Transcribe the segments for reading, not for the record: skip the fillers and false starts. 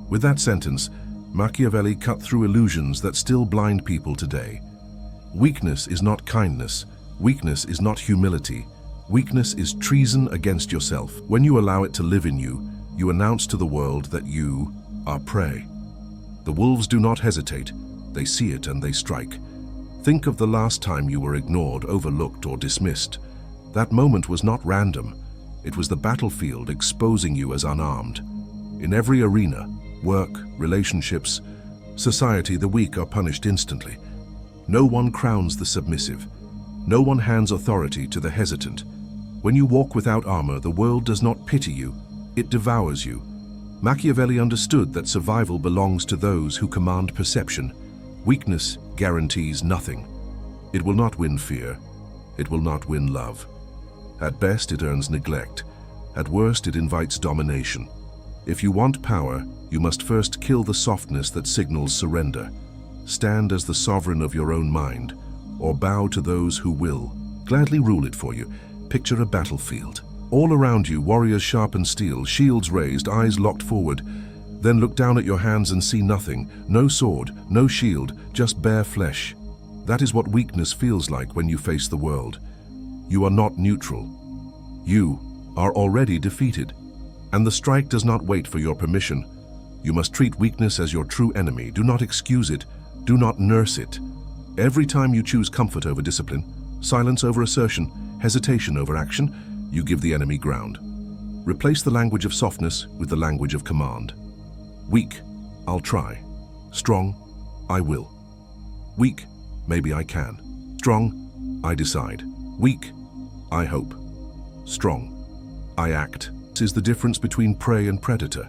With that sentence, Machiavelli cut through illusions that still blind people today. Weakness is not kindness. Weakness is not humility. Weakness is treason against yourself. When you allow it to live in you, you announce to the world that you are prey. The wolves do not hesitate. They see it and they strike. Think of the last time you were ignored, overlooked, or dismissed. That moment was not random. It was the battlefield exposing you as unarmed. In every arena, work, relationships, society, the weak are punished instantly. No one crowns the submissive. No one hands authority to the hesitant. When you walk without armor, the world does not pity you, it devours you. Machiavelli understood that survival belongs to those who command perception. Weakness guarantees nothing. It will not win fear. It will not win love. At best, it earns neglect. At worst, it invites domination. If you want power, you must first kill the softness that signals surrender. Stand as the sovereign of your own mind, or bow to those who will gladly rule it for you. Picture a battlefield. All around you, warriors sharpen steel, shields raised, eyes locked forward. Then look down at your hands and see nothing. No sword, no shield, just bare flesh. That is what weakness feels like when you face the world. You are not neutral. You are already defeated. And the strike does not wait for your permission. You must treat weakness as your true enemy. Do not excuse it. Do not nurse it. Every time you choose comfort over discipline, silence over assertion, hesitation over action, you give the enemy ground. Replace the language of softness with the language of command. Weak, I'll try. Strong, I will. Weak, maybe I can. Strong, I decide. Weak, I hope. Strong, I act. This is the difference between prey and predator.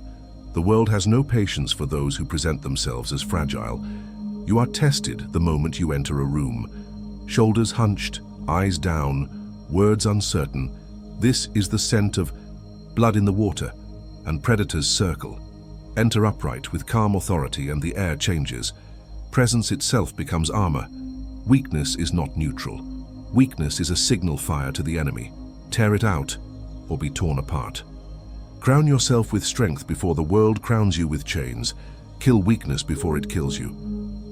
The world has no patience for those who present themselves as fragile. You are tested the moment you enter a room. Shoulders hunched, eyes down, words uncertain. This is the scent of blood in the water, and predators circle. Enter upright with calm authority and the air changes. Presence itself becomes armor. Weakness is not neutral. Weakness is a signal fire to the enemy. Tear it out or be torn apart. Crown yourself with strength before the world crowns you with chains. Kill weakness before it kills you.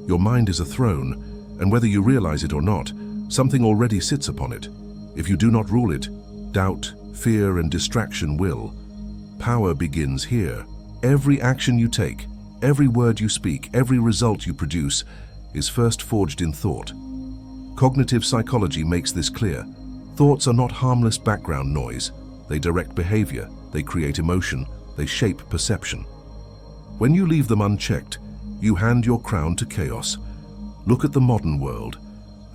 Your mind is a throne, and whether you realize it or not, something already sits upon it. If you do not rule it, doubt, fear, and distraction will. Power begins here. Every action you take, every word you speak, every result you produce is first forged in thought. Cognitive psychology makes this clear. Thoughts are not harmless background noise. They direct behavior, they create emotion, they shape perception. When you leave them unchecked, you hand your crown to chaos. Look at the modern world.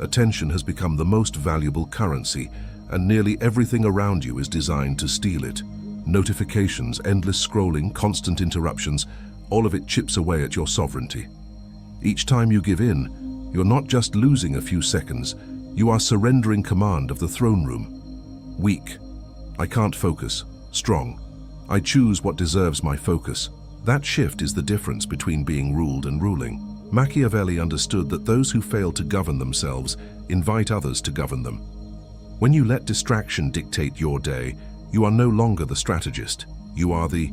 Attention has become the most valuable currency, and nearly everything around you is designed to steal it. Notifications, endless scrolling, constant interruptions, all of it chips away at your sovereignty. Each time you give in, you're not just losing a few seconds, you are surrendering command of the throne room. Weak. I can't focus. Strong. I choose what deserves my focus. That shift is the difference between being ruled and ruling. Machiavelli understood that those who fail to govern themselves invite others to govern them. When you let distraction dictate your day, you are no longer the strategist. You are the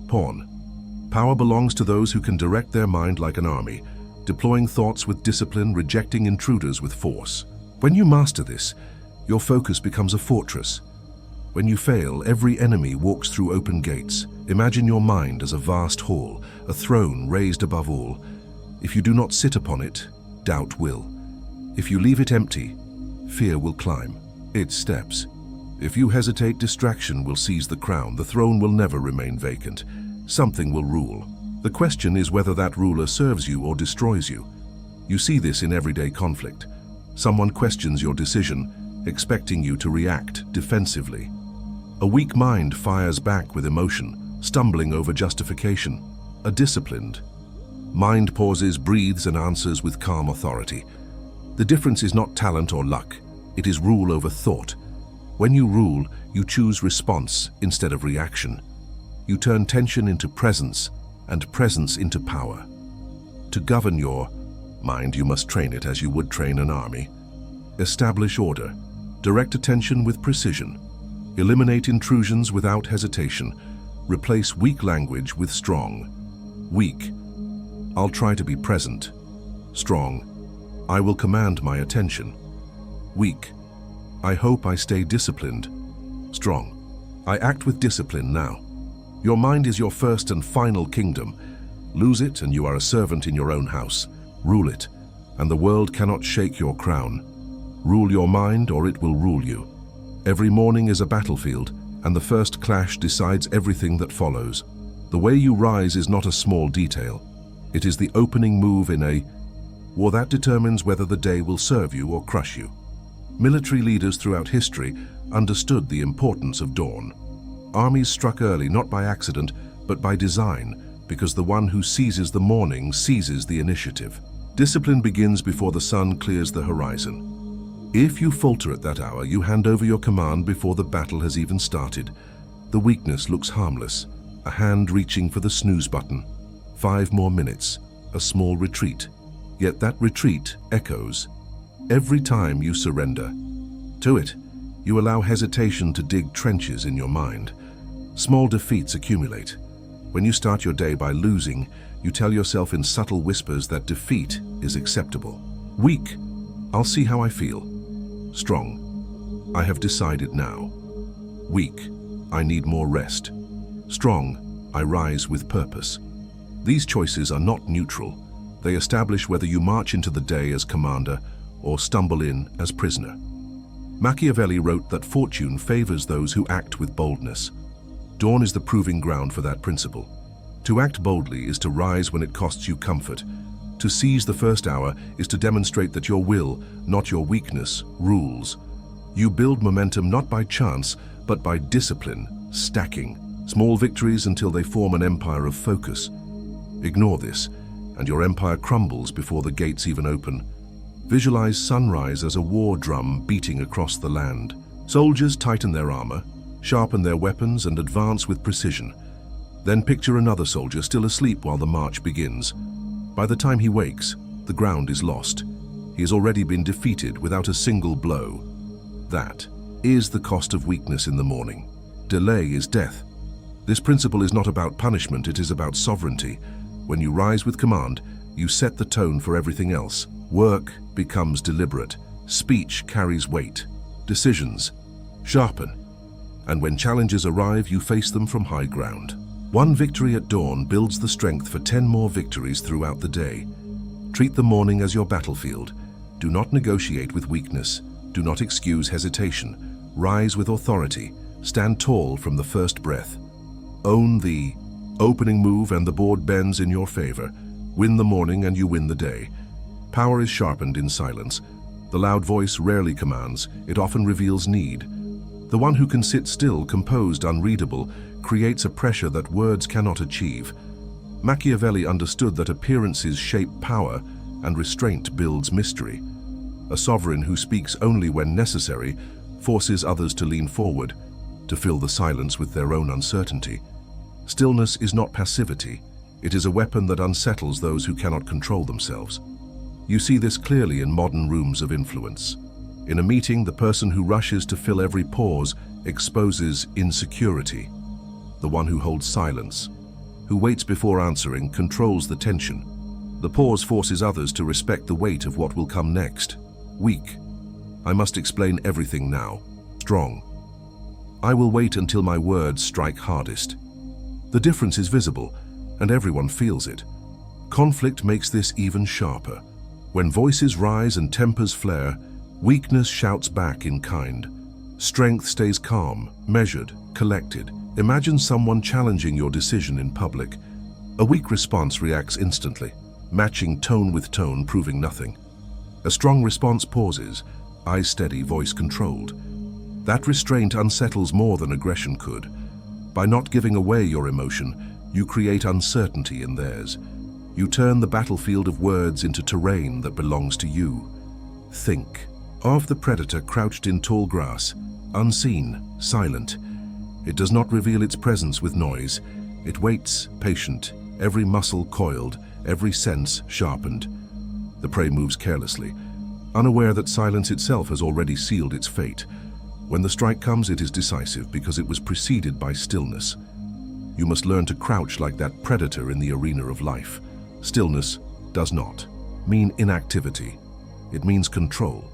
pawn. Power belongs to those who can direct their mind like an army, deploying thoughts with discipline, rejecting intruders with force. When you master this, your focus becomes a fortress. When you fail, every enemy walks through open gates. Imagine your mind as a vast hall, a throne raised above all. If you do not sit upon it, doubt will. If you leave it empty, fear will climb its steps. If you hesitate, distraction will seize the crown. The throne will never remain vacant. Something will rule. The question is whether that ruler serves you or destroys you. You see this in everyday conflict. Someone questions your decision, expecting you to react defensively. A weak mind fires back with emotion, stumbling over justification. A disciplined mind pauses, breathes, and answers with calm authority. The difference is not talent or luck. It is rule over thought. When you rule, you choose response instead of reaction. You turn tension into presence and presence into power. To govern your mind, you must train it as you would train an army. Establish order. Direct attention with precision. Eliminate intrusions without hesitation. Replace weak language with strong. Weak. I'll try to be present. Strong. I will command my attention. Weak. I hope I stay disciplined. Strong. I act with discipline now. Your mind is your first and final kingdom. Lose it and you are a servant in your own house. Rule it, and the world cannot shake your crown. Rule your mind or it will rule you. Every morning is a battlefield, and the first clash decides everything that follows. The way you rise is not a small detail. It is the opening move in a war that determines whether the day will serve you or crush you. Military leaders throughout history understood the importance of dawn. Armies struck early not by accident, but by design, because the one who seizes the morning seizes the initiative. Discipline begins before the sun clears the horizon. If you falter at that hour, you hand over your command before the battle has even started. The weakness looks harmless, a hand reaching for the snooze button. 5 more minutes, a small retreat. Yet that retreat echoes. Every time you surrender to it, you allow hesitation to dig trenches in your mind. Small defeats accumulate. When you start your day by losing, you tell yourself in subtle whispers that defeat is acceptable. Weak. I'll see how I feel. Strong. I have decided now. Weak. I need more rest. Strong. I rise with purpose. These choices are not neutral. They establish whether you march into the day as commander or stumble in as prisoner. Machiavelli wrote that fortune favors those who act with boldness. Dawn is the proving ground for that principle. To act boldly is to rise when it costs you comfort. To seize the first hour is to demonstrate that your will, not your weakness, rules. You build momentum not by chance, but by discipline, stacking small victories until they form an empire of focus. Ignore this, and your empire crumbles before the gates even open. Visualize sunrise as a war drum beating across the land. Soldiers tighten their armor, sharpen their weapons, and advance with precision. Then picture another soldier still asleep while the march begins. By the time he wakes, the ground is lost. He has already been defeated without a single blow. That is the cost of weakness in the morning. Delay is death. This principle is not about punishment, it is about sovereignty. When you rise with command, you set the tone for everything else. Work becomes deliberate. Speech carries weight. Decisions sharpen. And when challenges arrive, you face them from high ground. One victory at dawn builds the strength for 10 more victories throughout the day. Treat the morning as your battlefield. Do not negotiate with weakness. Do not excuse hesitation. Rise with authority. Stand tall from the first breath. Own the opening move and the board bends in your favor. Win the morning and you win the day. Power is sharpened in silence. The loud voice rarely commands, it often reveals need. The one who can sit still, composed, unreadable, creates a pressure that words cannot achieve. Machiavelli understood that appearances shape power and restraint builds mystery. A sovereign who speaks only when necessary forces others to lean forward, to fill the silence with their own uncertainty. Stillness is not passivity. It is a weapon that unsettles those who cannot control themselves. You see this clearly in modern rooms of influence. In a meeting, the person who rushes to fill every pause exposes insecurity. The one who holds silence, who waits before answering, controls the tension. The pause forces others to respect the weight of what will come next. Weak. I must explain everything now. Strong. I will wait until my words strike hardest. The difference is visible, and everyone feels it. Conflict makes this even sharper. When voices rise and tempers flare, weakness shouts back in kind. Strength stays calm, measured, collected. Imagine someone challenging your decision in public. A weak response reacts instantly, matching tone with tone, proving nothing. A strong response pauses, eyes steady, voice controlled. That restraint unsettles more than aggression could. By not giving away your emotion, you create uncertainty in theirs. You turn the battlefield of words into terrain that belongs to you. Think of the predator crouched in tall grass, unseen, silent. It does not reveal its presence with noise. It waits, patient, every muscle coiled, every sense sharpened. The prey moves carelessly, unaware that silence itself has already sealed its fate. When the strike comes, it is decisive because it was preceded by stillness. You must learn to crouch like that predator in the arena of life. Stillness does not mean inactivity. It means control.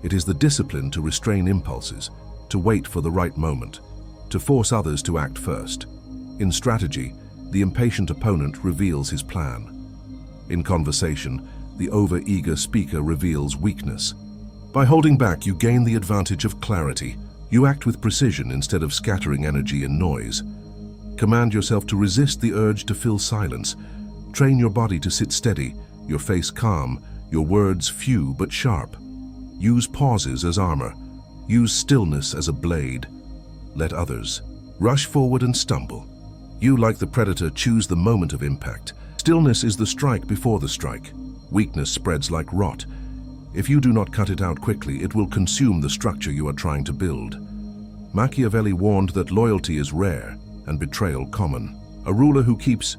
It is the discipline to restrain impulses, to wait for the right moment, to force others to act first. In strategy, the impatient opponent reveals his plan. In conversation, the over-eager speaker reveals weakness. By holding back, you gain the advantage of clarity. You act with precision instead of scattering energy in noise. Command yourself to resist the urge to fill silence. Train your body to sit steady, your face calm, your words few but sharp. Use pauses as armor. Use stillness as a blade. Let others rush forward and stumble. You, like the predator, choose the moment of impact. Stillness is the strike before the strike. Weakness spreads like rot. If you do not cut it out quickly, it will consume the structure you are trying to build. Machiavelli warned that loyalty is rare and betrayal common. A ruler who keeps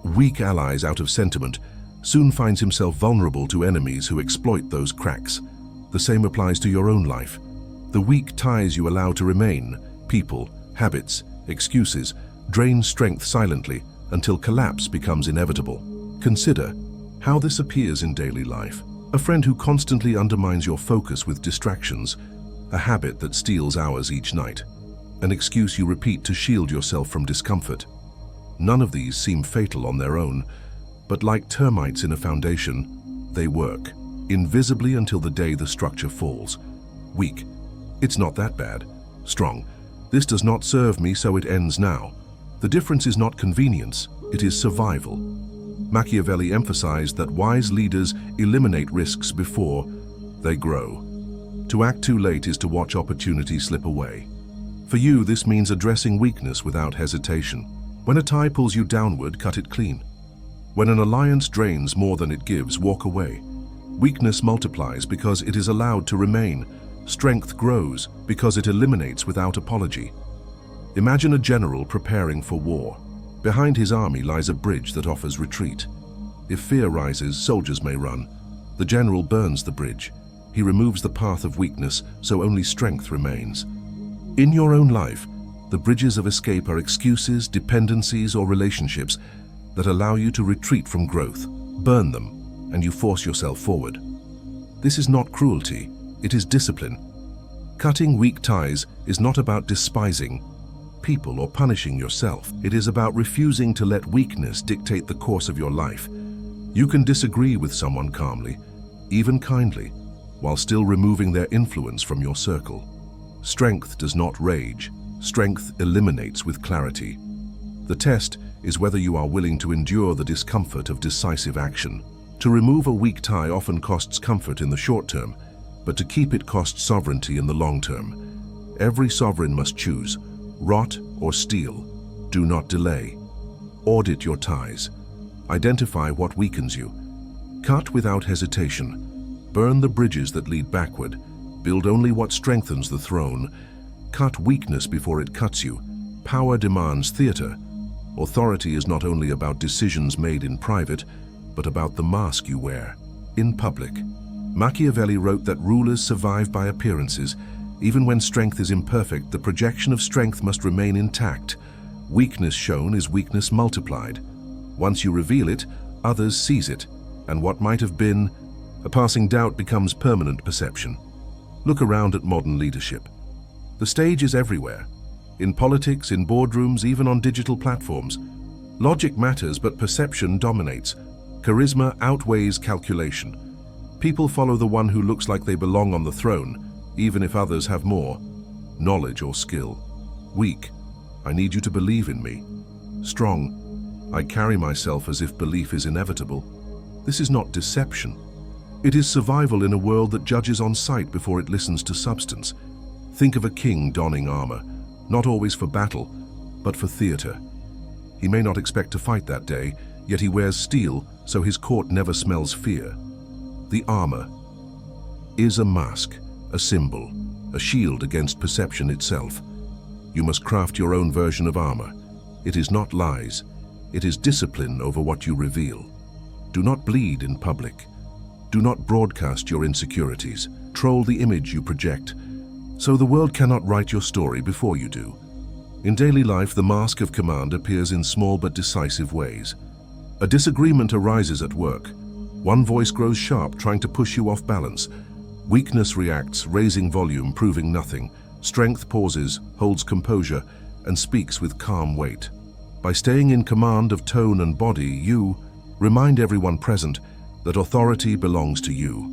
weak allies out of sentiment soon finds himself vulnerable to enemies who exploit those cracks. The same applies to your own life. The weak ties you allow to remain, people, habits, excuses, drain strength silently until collapse becomes inevitable. Consider how this appears in daily life. A friend who constantly undermines your focus with distractions, a habit that steals hours each night, an excuse you repeat to shield yourself from discomfort. None of these seem fatal on their own, but like termites in a foundation, they work invisibly until the day the structure falls. Weak. It's not that bad. Strong. This does not serve me, so it ends now. The difference is not convenience, it is survival. Machiavelli emphasized that wise leaders eliminate risks before they grow. To act too late is to watch opportunity slip away. For you, this means addressing weakness without hesitation. When a tie pulls you downward, cut it clean. When an alliance drains more than it gives, walk away. Weakness multiplies because it is allowed to remain. Strength grows because it eliminates without apology. Imagine a general preparing for war. Behind his army lies a bridge that offers retreat. If fear rises, soldiers may run. The general burns the bridge. He removes the path of weakness, so only strength remains. In your own life, the bridges of escape are excuses, dependencies, or relationships that allow you to retreat from growth. Burn them, and you force yourself forward. This is not cruelty, it is discipline. Cutting weak ties is not about despising people or punishing yourself. It is about refusing to let weakness dictate the course of your life. You can disagree with someone calmly, even kindly, while still removing their influence from your circle. Strength does not rage. Strength eliminates with clarity. The test is whether you are willing to endure the discomfort of decisive action. To remove a weak tie often costs comfort in the short term, but to keep it costs sovereignty in the long term. Every sovereign must choose, rot or steel. Do not delay. Audit your ties. Identify what weakens you. Cut without hesitation. Burn the bridges that lead backward. Build only what strengthens the throne. Cut weakness before it cuts you. Power demands theater. Authority is not only about decisions made in private, but about the mask you wear in public. Machiavelli wrote that rulers survive by appearances. Even when strength is imperfect, the projection of strength must remain intact. Weakness shown is weakness multiplied. Once you reveal it, others seize it, and what might have been a passing doubt becomes permanent perception. Look around at modern leadership. The stage is everywhere. In politics, in boardrooms, even on digital platforms. Logic matters, but perception dominates. Charisma outweighs calculation. People follow the one who looks like they belong on the throne, even if others have more knowledge or skill. Weak, I need you to believe in me. Strong, I carry myself as if belief is inevitable. This is not deception. It is survival in a world that judges on sight before it listens to substance. Think of a king donning armor, not always for battle, but for theater. He may not expect to fight that day, yet he wears steel so his court never smells fear. The armor is a mask, a symbol, a shield against perception itself. You must craft your own version of armor. It is not lies. It is discipline over what you reveal. Do not bleed in public. Do not broadcast your insecurities. Control the image you project, so the world cannot write your story before you do. In daily life, the mask of command appears in small but decisive ways. A disagreement arises at work. One voice grows sharp, trying to push you off balance. Weakness reacts, raising volume, proving nothing. Strength pauses, holds composure, and speaks with calm weight. By staying in command of tone and body, you remind everyone present that authority belongs to you.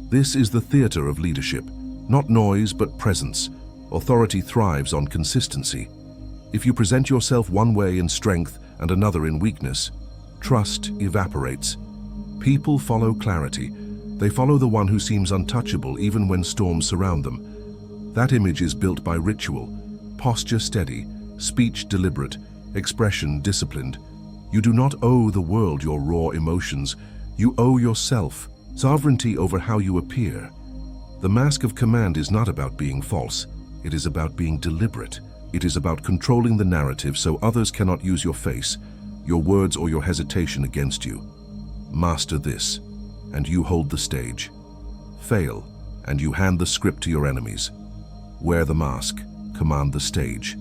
This is the theater of leadership, not noise but presence. Authority thrives on consistency. If you present yourself one way in strength and another in weakness, trust evaporates. People follow clarity. They follow the one who seems untouchable even when storms surround them. That image is built by ritual, posture steady, speech deliberate, expression disciplined. You do not owe the world your raw emotions. You owe yourself sovereignty over how you appear. The mask of command is not about being false. It is about being deliberate. It is about controlling the narrative so others cannot use your face, your words, or your hesitation against you. Master this, and you hold the stage. Fail, and you hand the script to your enemies. Wear the mask, command the stage.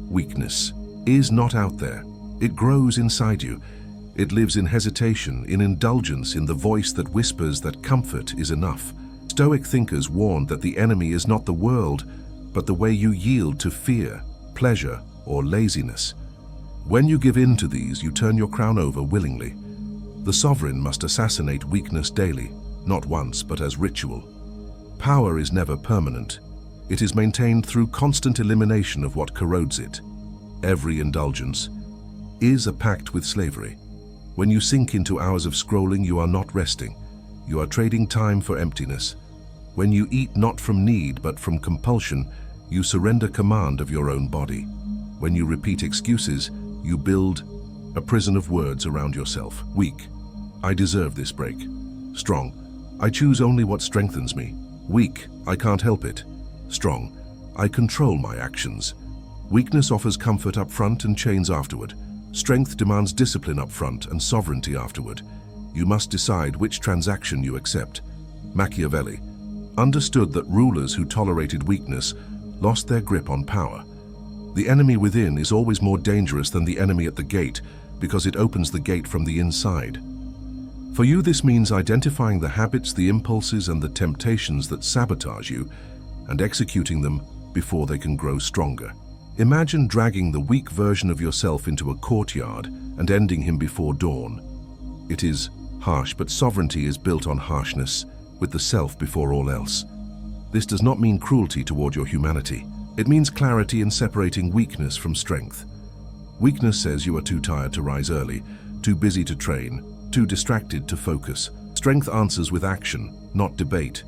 Weakness is not out there. It grows inside you. It lives in hesitation, in indulgence, in the voice that whispers that comfort is enough. Stoic thinkers warned that the enemy is not the world, but the way you yield to fear, pleasure, or laziness. When you give in to these, you turn your crown over willingly. The sovereign must assassinate weakness daily, not once, but as ritual. Power is never permanent. It is maintained through constant elimination of what corrodes it. Every indulgence is a pact with slavery. When you sink into hours of scrolling, you are not resting. You are trading time for emptiness. When you eat not from need but from compulsion, you surrender command of your own body. When you repeat excuses, you build a prison of words around yourself. Weak, I deserve this break. Strong, I choose only what strengthens me. Weak, I can't help it. Strong, I control my actions. Weakness offers comfort up front and chains afterward. Strength demands discipline up front and sovereignty afterward. You must decide which transaction you accept. Machiavelli understood that rulers who tolerated weakness lost their grip on power. The enemy within is always more dangerous than the enemy at the gate because it opens the gate from the inside. For you, this means identifying the habits, the impulses, and the temptations that sabotage you and executing them before they can grow stronger. Imagine dragging the weak version of yourself into a courtyard and ending him before dawn. It is harsh, but sovereignty is built on harshness, with the self before all else. This does not mean cruelty toward your humanity. It means clarity in separating weakness from strength. Weakness says you are too tired to rise early, too busy to train, too distracted to focus. Strength answers with action, not debate.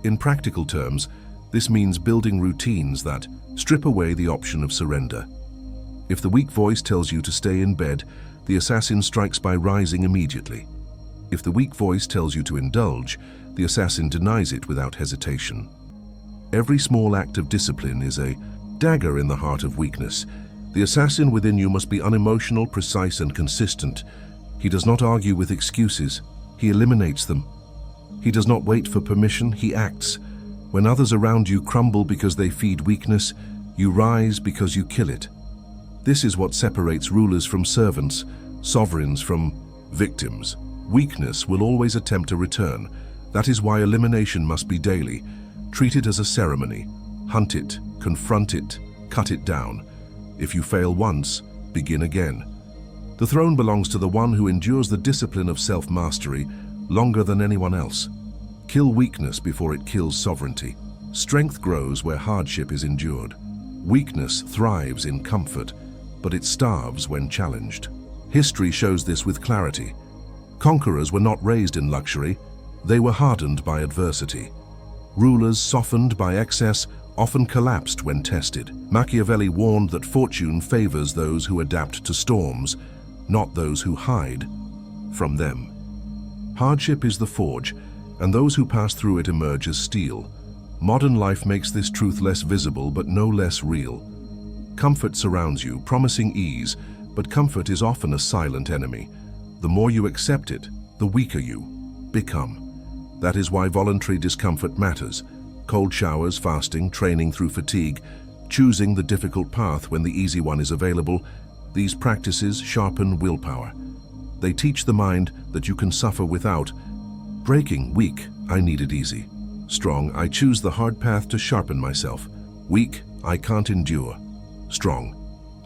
In practical terms, this means building routines that strip away the option of surrender. If the weak voice tells you to stay in bed, the assassin strikes by rising immediately. If the weak voice tells you to indulge, the assassin denies it without hesitation. Every small act of discipline is a dagger in the heart of weakness. The assassin within you must be unemotional, precise, and consistent. He does not argue with excuses. He eliminates them. He does not wait for permission. He acts. When others around you crumble because they feed weakness, you rise because you kill it. This is what separates rulers from servants, sovereigns from victims. Weakness will always attempt a return. That is why elimination must be daily. Treat it as a ceremony. Hunt it, confront it, cut it down. If you fail once, begin again. The throne belongs to the one who endures the discipline of self-mastery longer than anyone else. Kill weakness before it kills sovereignty. Strength grows where hardship is endured. Weakness thrives in comfort, but it starves when challenged. History shows this with clarity. Conquerors were not raised in luxury. They were hardened by adversity. Rulers softened by excess often collapsed when tested. Machiavelli warned that fortune favors those who adapt to storms, not those who hide from them. Hardship is the forge, and those who pass through it emerge as steel. Modern life makes this truth less visible but no less real. Comfort surrounds you, promising ease, but comfort is often a silent enemy. The more you accept it, the weaker you become. That is why voluntary discomfort matters. Cold showers, fasting, training through fatigue choosing the difficult path when the easy one is available. These practices sharpen willpower. They teach the mind that you can suffer without. Breaking. Weak, I need it easy. Strong, I choose the hard path to sharpen myself. Weak, I can't endure. Strong,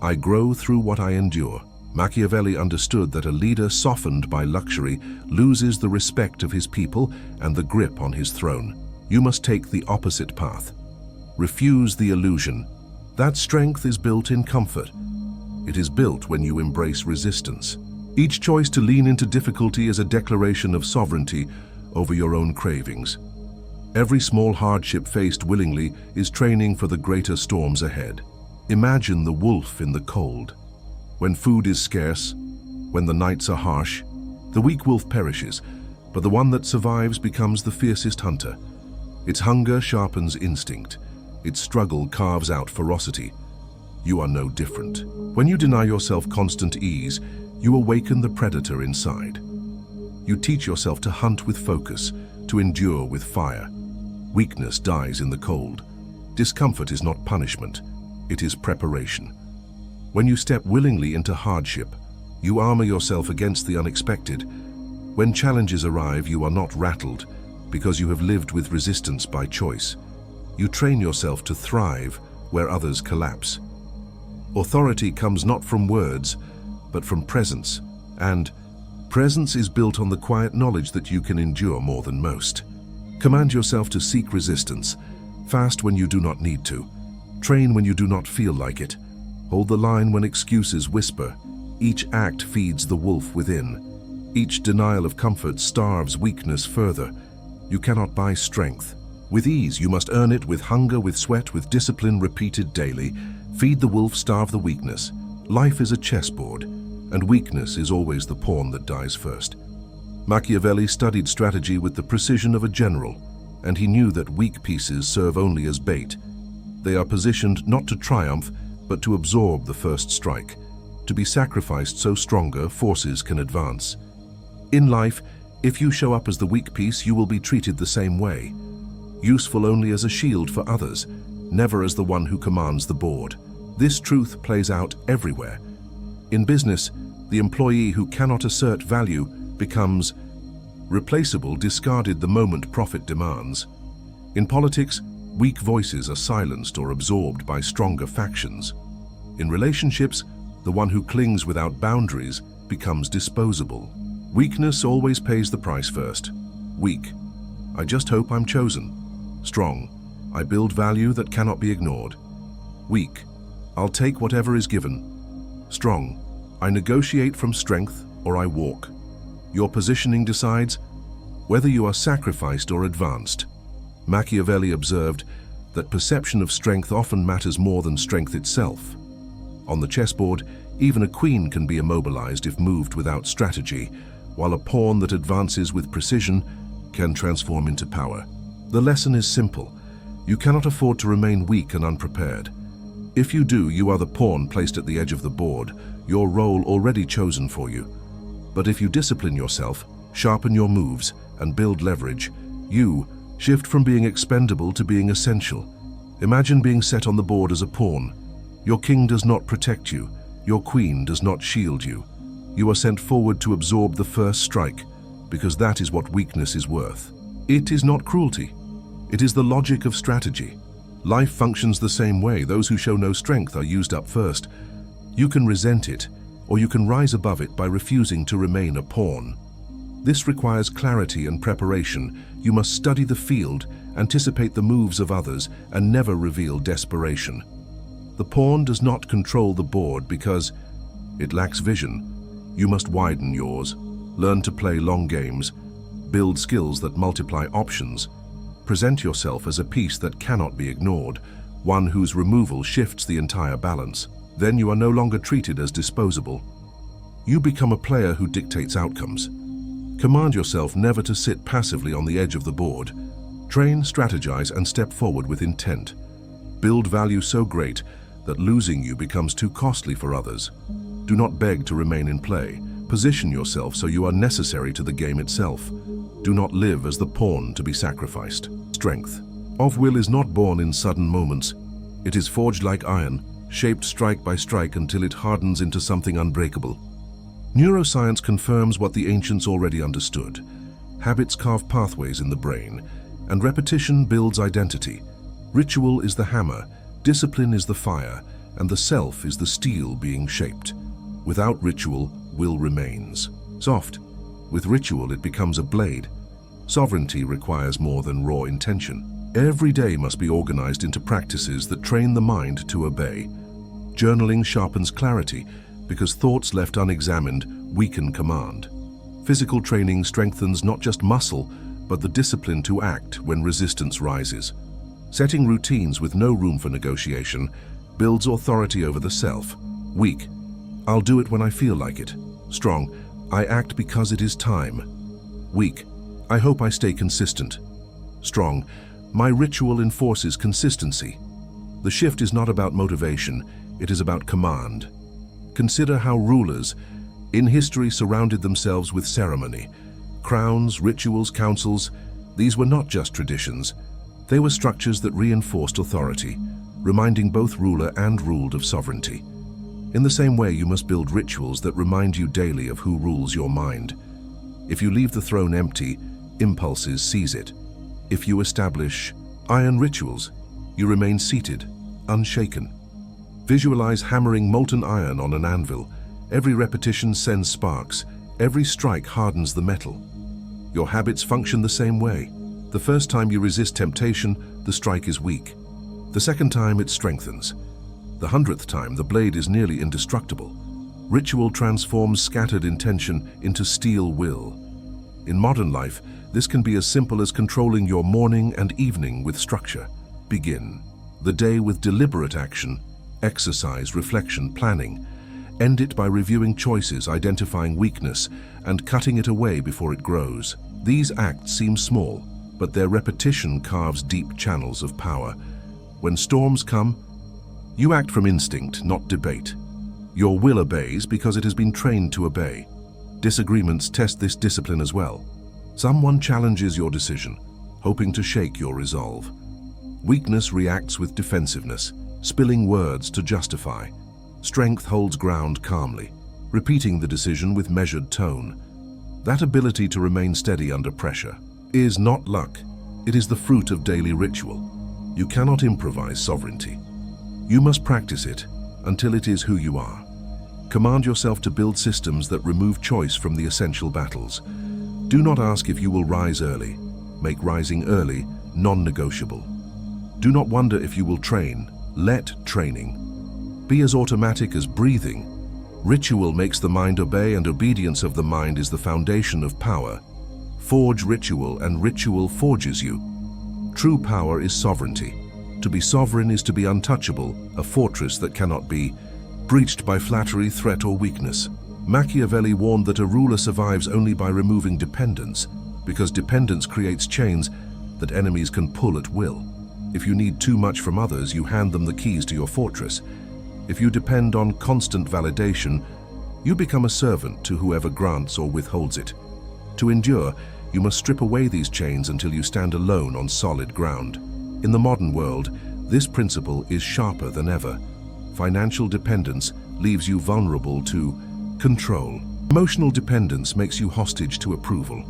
I grow through what I endure. Machiavelli understood that a leader softened by luxury loses the respect of his people and the grip on his throne. You must take the opposite path. Refuse the illusion. That strength is built in comfort. It is built when you embrace resistance. Each choice to lean into difficulty is a declaration of sovereignty over your own cravings. Every small hardship faced willingly is training for the greater storms ahead. Imagine the wolf in the cold. When food is scarce, when the nights are harsh, the weak wolf perishes, but the one that survives becomes the fiercest hunter. Its hunger sharpens instinct. Its struggle carves out ferocity. You are no different. When you deny yourself constant ease, you awaken the predator inside. You teach yourself to hunt with focus, to endure with fire. Weakness dies in the cold. Discomfort is not punishment, it is preparation. When you step willingly into hardship, you armor yourself against the unexpected. When challenges arrive, you are not rattled because you have lived with resistance by choice. You train yourself to thrive where others collapse. Authority comes not from words, but from presence, and presence is built on the quiet knowledge that you can endure more than most. Command yourself to seek resistance. Fast when you do not need to. Train when you do not feel like it. Hold the line when excuses whisper. Each act feeds the wolf within. Each denial of comfort starves weakness further. You cannot buy strength. With ease, you must earn it with hunger, with sweat, with discipline repeated daily. Feed the wolf, starve the weakness. Life is a chessboard, and weakness is always the pawn that dies first. Machiavelli studied strategy with the precision of a general, and he knew that weak pieces serve only as bait. They are positioned not to triumph, but to absorb the first strike, to be sacrificed so stronger forces can advance. In life, if you show up as the weak piece, you will be treated the same way. Useful only as a shield for others, never as the one who commands the board. This truth plays out everywhere. In business, the employee who cannot assert value becomes replaceable, discarded the moment profit demands. In politics, weak voices are silenced or absorbed by stronger factions. In relationships, the one who clings without boundaries becomes disposable. Weakness always pays the price first. Weak, I just hope I'm chosen. Strong, I build value that cannot be ignored. Weak, I'll take whatever is given. Strong, I negotiate from strength or I walk. Your positioning decides whether you are sacrificed or advanced. Machiavelli observed that perception of strength often matters more than strength itself. On the chessboard, even a queen can be immobilized if moved without strategy, while a pawn that advances with precision can transform into power. The lesson is simple. You cannot afford to remain weak and unprepared. If you do, you are the pawn placed at the edge of the board, your role already chosen for you. But if you discipline yourself, sharpen your moves, and build leverage, you shift from being expendable to being essential. Imagine being set on the board as a pawn. Your king does not protect you. Your queen does not shield you. You are sent forward to absorb the first strike, because that is what weakness is worth. It is not cruelty. It is the logic of strategy. Life functions the same way. Those who show no strength are used up first. You can resent it, or you can rise above it by refusing to remain a pawn. This requires clarity and preparation. You must study the field, anticipate the moves of others, and never reveal desperation. The pawn does not control the board because it lacks vision. You must widen yours, learn to play long games, build skills that multiply options. Present yourself as a piece that cannot be ignored, one whose removal shifts the entire balance. Then you are no longer treated as disposable. You become a player who dictates outcomes. Command yourself never to sit passively on the edge of the board. Train, strategize, and step forward with intent. Build value so great that losing you becomes too costly for others. Do not beg to remain in play. Position yourself so you are necessary to the game itself. Do not live as the pawn to be sacrificed. Strength of will is not born in sudden moments. It is forged like iron, shaped strike by strike until it hardens into something unbreakable. Neuroscience confirms what the ancients already understood. Habits carve pathways in the brain, and repetition builds identity. Ritual is the hammer, discipline is the fire, and the self is the steel being shaped. Without ritual, will remains. Soft. With ritual, it becomes a blade. Sovereignty requires more than raw intention. Every day must be organized into practices that train the mind to obey. Journaling sharpens clarity, because thoughts left unexamined weaken command. Physical training strengthens not just muscle, but the discipline to act when resistance rises. Setting routines with no room for negotiation builds authority over the self. Weak. I'll do it when I feel like it. Strong. I act because it is time. Weak. I hope I stay consistent. Strong. My ritual enforces consistency. The shift is not about motivation, it is about command. Consider how rulers in history surrounded themselves with ceremony. Crowns, rituals, councils, these were not just traditions. They were structures that reinforced authority, reminding both ruler and ruled of sovereignty. In the same way, you must build rituals that remind you daily of who rules your mind. If you leave the throne empty, impulses seize it. If you establish iron rituals, you remain seated, unshaken. Visualize hammering molten iron on an anvil. Every repetition sends sparks. Every strike hardens the metal. Your habits function the same way. The first time you resist temptation, the strike is weak. The second time, it strengthens. The 100th time, the blade is nearly indestructible. Ritual transforms scattered intention into steel will. In modern life, this can be as simple as controlling your morning and evening with structure. Begin the day with deliberate action, exercise, reflection, planning. End it by reviewing choices, identifying weakness, and cutting it away before it grows. These acts seem small, but their repetition carves deep channels of power. When storms come, you act from instinct, not debate. Your will obeys because it has been trained to obey. Disagreements test this discipline as well. Someone challenges your decision, hoping to shake your resolve. Weakness reacts with defensiveness, spilling words to justify. Strength holds ground calmly, repeating the decision with measured tone. That ability to remain steady under pressure is not luck. It is the fruit of daily ritual. You cannot improvise sovereignty. You must practice it until it is who you are. Command yourself to build systems that remove choice from the essential battles. Do not ask if you will rise early. Make rising early non-negotiable. Do not wonder if you will train. Let training be as automatic as breathing. Ritual makes the mind obey, and obedience of the mind is the foundation of power. Forge ritual, and ritual forges you. True power is sovereignty. To be sovereign is to be untouchable, a fortress that cannot be breached by flattery, threat, or weakness. Machiavelli warned that a ruler survives only by removing dependence, because dependence creates chains that enemies can pull at will. If you need too much from others, you hand them the keys to your fortress. If you depend on constant validation, you become a servant to whoever grants or withholds it. To endure, you must strip away these chains until you stand alone on solid ground. In the modern world, this principle is sharper than ever. Financial dependence leaves you vulnerable to control. Emotional dependence makes you hostage to approval.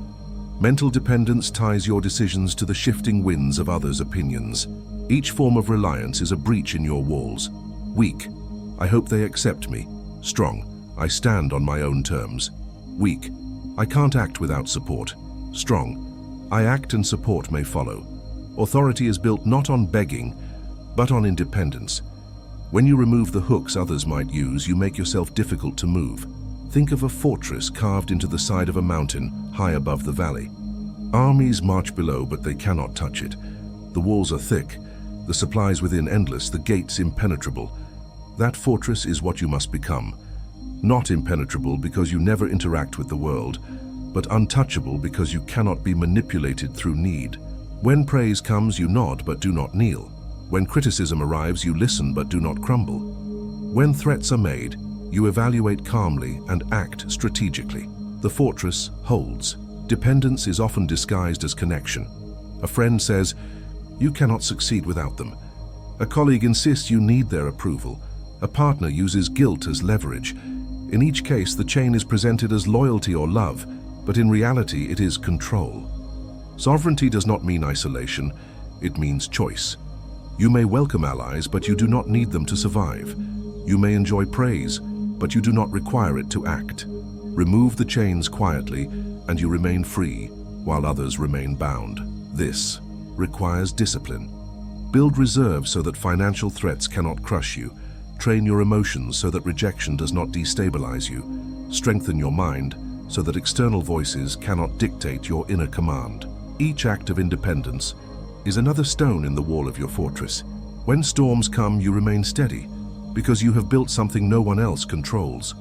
Mental dependence ties your decisions to the shifting winds of others' opinions. Each form of reliance is a breach in your walls. Weak. I hope they accept me. Strong. I stand on my own terms. Weak. I can't act without support. Strong. I act and support may follow. Authority is built not on begging, but on independence. When you remove the hooks others might use, you make yourself difficult to move. Think of a fortress carved into the side of a mountain, high above the valley. Armies march below, but they cannot touch it. The walls are thick, the supplies within endless, the gates impenetrable. That fortress is what you must become. Not impenetrable because you never interact with the world, but untouchable because you cannot be manipulated through need. When praise comes, you nod but do not kneel. When criticism arrives, you listen but do not crumble. When threats are made, you evaluate calmly and act strategically. The fortress holds. Dependence is often disguised as connection. A friend says, "You cannot succeed without them." A colleague insists you need their approval. A partner uses guilt as leverage. In each case, the chain is presented as loyalty or love, but in reality, it is control. Sovereignty does not mean isolation, it means choice. You may welcome allies, but you do not need them to survive. You may enjoy praise, but you do not require it to act. Remove the chains quietly, and you remain free, while others remain bound. This requires discipline. Build reserves so that financial threats cannot crush you. Train your emotions so that rejection does not destabilize you. Strengthen your mind so that external voices cannot dictate your inner command. Each act of independence is another stone in the wall of your fortress. When storms come, you remain steady, because you have built something no one else controls.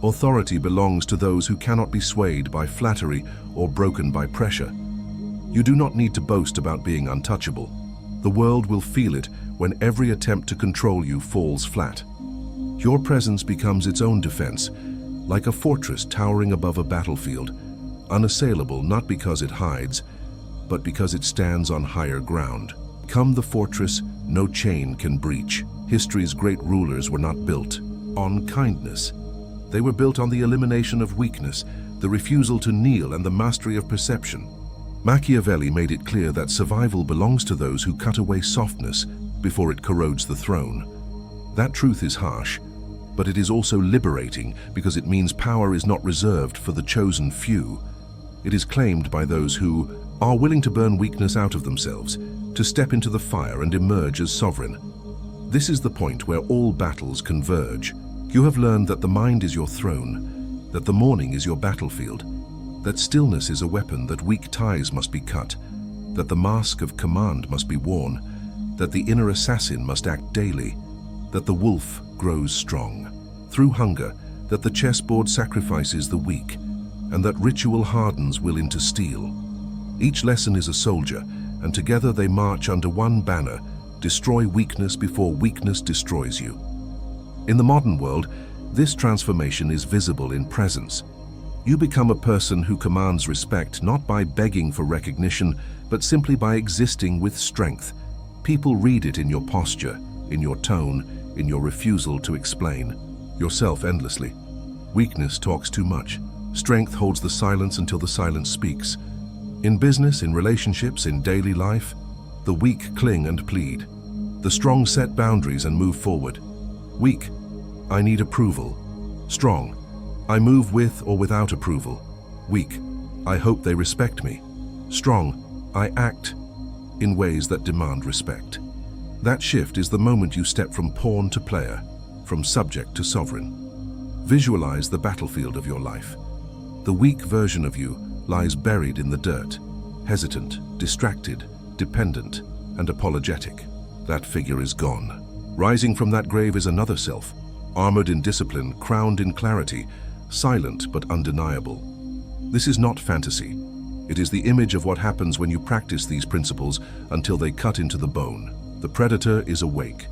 Authority belongs to those who cannot be swayed by flattery or broken by pressure. You do not need to boast about being untouchable. The world will feel it when every attempt to control you falls flat. Your presence becomes its own defense, like a fortress towering above a battlefield, unassailable not because it hides, but because it stands on higher ground. Come the fortress no chain can breach. History's great rulers were not built on kindness. They were built on the elimination of weakness, the refusal to kneel, and the mastery of perception. Machiavelli made it clear that survival belongs to those who cut away softness before it corrodes the throne. That truth is harsh, but it is also liberating because it means power is not reserved for the chosen few. It is claimed by those who are willing to burn weakness out of themselves, to step into the fire and emerge as sovereign. This is the point where all battles converge. You have learned that the mind is your throne, that the morning is your battlefield, that stillness is a weapon, that weak ties must be cut, that the mask of command must be worn, that the inner assassin must act daily, that the wolf grows strong through hunger, that the chessboard sacrifices the weak, and that ritual hardens will into steel. Each lesson is a soldier, and together they march under one banner: destroy weakness before weakness destroys you. In the modern world, this transformation is visible in presence. You become a person who commands respect not by begging for recognition, but simply by existing with strength. People read it in your posture, in your tone, in your refusal to explain yourself endlessly. Weakness talks too much. Strength holds the silence until the silence speaks. In business, in relationships, in daily life, the weak cling and plead. The strong set boundaries and move forward. Weak, I need approval. Strong, I move with or without approval. Weak, I hope they respect me. Strong, I act in ways that demand respect. That shift is the moment you step from pawn to player, from subject to sovereign. Visualize the battlefield of your life. The weak version of you lies buried in the dirt, hesitant, distracted, dependent, and apologetic. That figure is gone. Rising from that grave is another self, armored in discipline, crowned in clarity, silent but undeniable. This is not fantasy. It is the image of what happens when you practice these principles until they cut into the bone. The predator is awake.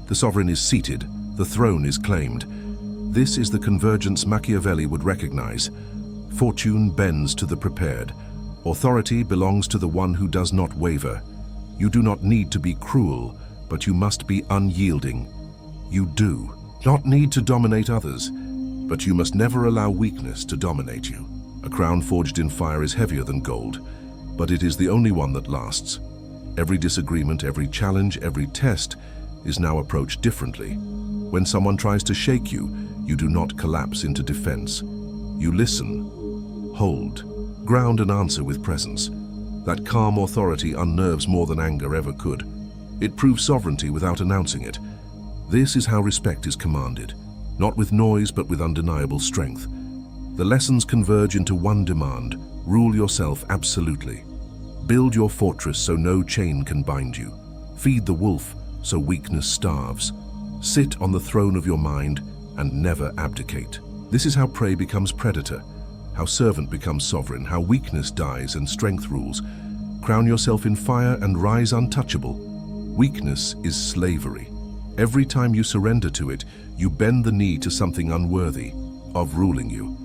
The sovereign is seated. The throne is claimed. This is the convergence Machiavelli would recognize. Fortune bends to the prepared. Authority belongs to the one who does not waver. You do not need to be cruel, but you must be unyielding. You do not need to dominate others, but you must never allow weakness to dominate you. A crown forged in fire is heavier than gold, but it is the only one that lasts. Every disagreement, every challenge, every test is now approached differently. When someone tries to shake you, you do not collapse into defense. You listen, hold, ground and answer with presence. That calm authority unnerves more than anger ever could. It proves sovereignty without announcing it. This is how respect is commanded, not with noise but with undeniable strength. The lessons converge into one demand: rule yourself absolutely. Build your fortress so no chain can bind you. Feed the wolf so weakness starves. Sit on the throne of your mind and never abdicate. This is how prey becomes predator, how servant becomes sovereign, how weakness dies and strength rules. Crown yourself in fire and rise untouchable. Weakness is slavery. Every time you surrender to it, you bend the knee to something unworthy of ruling you.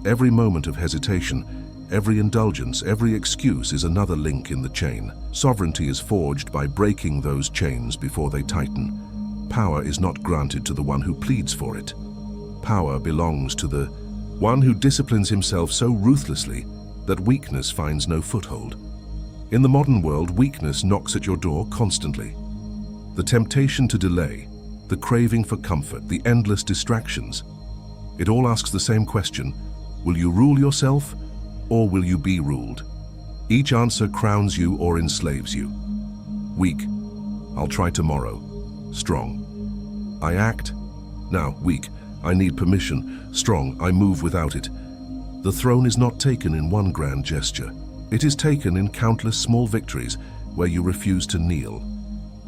Every moment of hesitation, every indulgence, every excuse is another link in the chain. Sovereignty is forged by breaking those chains before they tighten. Power is not granted to the one who pleads for it. Power belongs to the one who disciplines himself so ruthlessly that weakness finds no foothold. In the modern world, weakness knocks at your door constantly. The temptation to delay, the craving for comfort, the endless distractions. It all asks the same question: will you rule yourself, or will you be ruled? Each answer crowns you or enslaves you. Weak: I'll try tomorrow. Strong: I act. Now, weak: I need permission. Strong: I move without it. The throne is not taken in one grand gesture. It is taken in countless small victories where you refuse to kneel.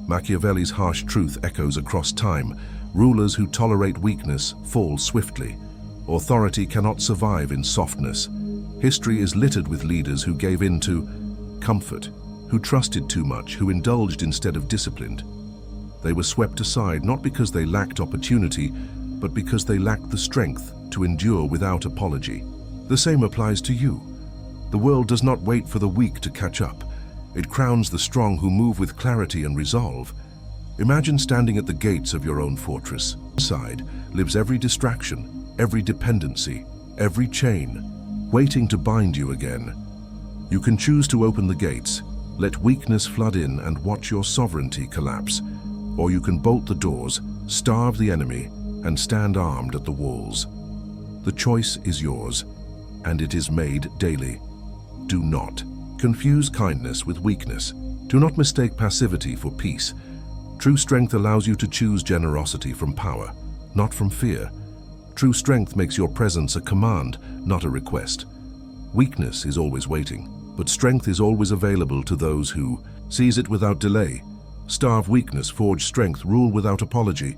Machiavelli's harsh truth echoes across time. Rulers who tolerate weakness fall swiftly. Authority cannot survive in softness. History is littered with leaders who gave in to comfort, who trusted too much, who indulged instead of disciplined. They were swept aside not because they lacked opportunity, but because they lacked the strength to endure without apology. The same applies to you. The world does not wait for the weak to catch up. It crowns the strong who move with clarity and resolve. Imagine standing at the gates of your own fortress. Inside lives every distraction, every dependency, every chain, waiting to bind you again. You can choose to open the gates, let weakness flood in and watch your sovereignty collapse. Or you can bolt the doors, starve the enemy, and stand armed at the walls. The choice is yours, and it is made daily. Do not confuse kindness with weakness. Do not mistake passivity for peace. True strength allows you to choose generosity from power, not from fear. True strength makes your presence a command, not a request. Weakness is always waiting, but strength is always available to those who seize it without delay. Starve weakness, forge strength, rule without apology.